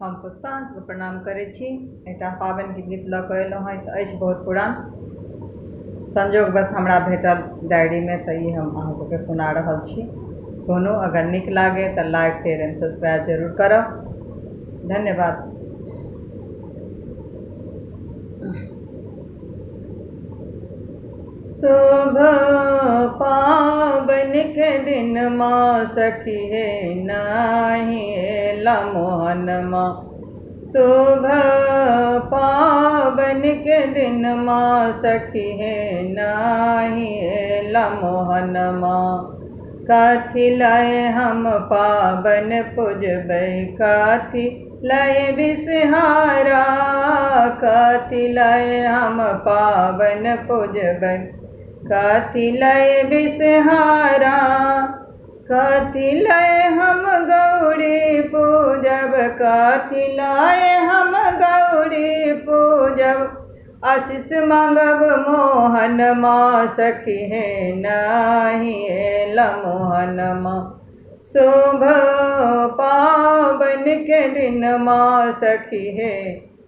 हम पुष्पांश को प्रणाम करै छी। एकटा पाबनिके गीत लऽ कऽ अयलहुँ हँ, तऽ अछि बहुत पुरान, संजोग बस हमरा भेटल डायरीमे, तऽ ई हम अहाँ सबके सुना रहल छी। सुनू, अगर नीक लागे तऽ लाइक शेयर एंड सब्सक्राइब जरूर करब। धन्यवाद। शुभ पाबन के दिन माँ सखी हे नाही एला मोहन माँ। शुभ पाबन के दिन माँ सखी हे नाही एला मोहन माँ। कथी लाए हम पाबन पूजबै, कथी लाए बिसहारा, कथी लाए हम पाबन पूजबै, कथी लाए बिसहारा, कथी लाए हम गौरी पूजब, कथी लाए हम गौरी पूजब। आशीष मांगब मोहन माँ सखी हे नाही एला मोहन माँ। शुभ पाबन के दिन माँ सखी हे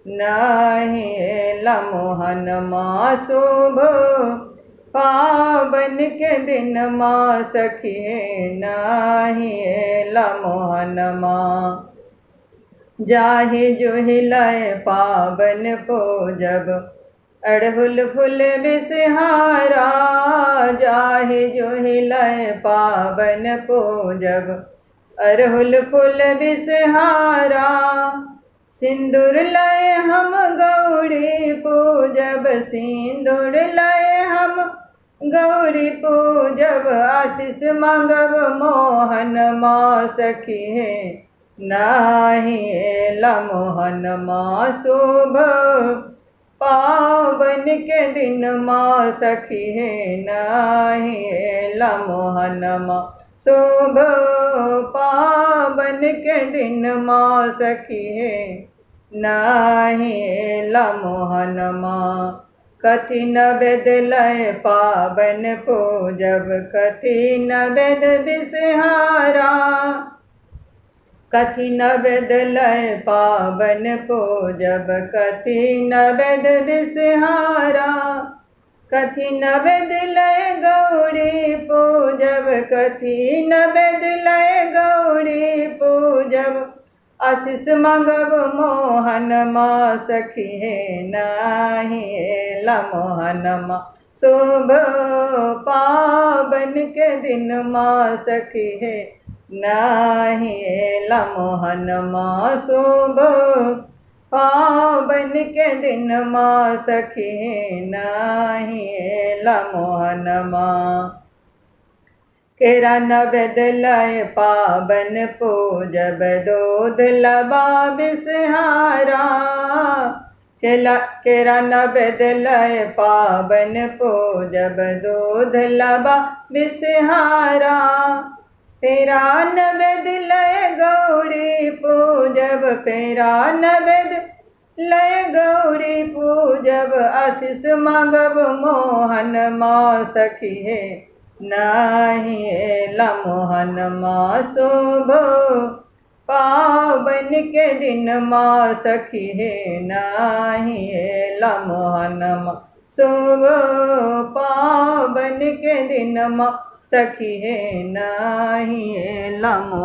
नाही एला मोहन माँ। शुभ पाबन के दिन माँ सखी हे नाही एला मोहन माँ। जाहि जुहि लाए पाबन पूजब, अड़हुल फूल बिसहारा, जाहि जुहि लाए पाबन पूजब, अड़हुल फूल बिसहारा। सिंदूर लाए हम गौरी पूजब, सिंदूर लाए हम गौरी पूजब। आशीष मांगब मोहन माँ सखी हे नाही एला मोहन माँ। शुभ पाबन के दिन माँ सखी हे नाही एला मोहन माँ। शुभ पाबन के दिन माँ सखी हे नाही एला मोहन माँ। कथी नैवेद्य लाए पाबन पूजब, कथी नैवेद्य बिसहारा, कथी नैवेद्य लाए पाबन पूजब, कथी नैवेद्य बिसहारा। कथी नैवेद्य लाए गौरी पूजब, कथी नैवेद्य लाए गौरी पूजब। आशीष मांगब मोहन माँ सखी हे नाही एला मोहन माँ। शुभ पाबन के दिन माँ सखी हे नाही एला मोहन माँ। शुभ पाबन के दिन माँ सखी हे नाही एला मोहन माँ। केरा नैवेद्य लाए पाबन पूजब, दूध लबा बिसहारा, केरा नैवेद्य लाए पाबन पूजब, दूध लबा बिसहारा। पेरा नैवेद्य लाए गौरी पूजब, पेरा नैवेद्य लाए गौरी पूजब। आशीष मांगब मोहन माँ सखी हे नाही एला मोहन माँ। शुभ पाबन के दिन माँ सखी हे नाही एला मोहन माँ। शुभ पाबन के दिन माँ सखी हे नाही एला मोहन।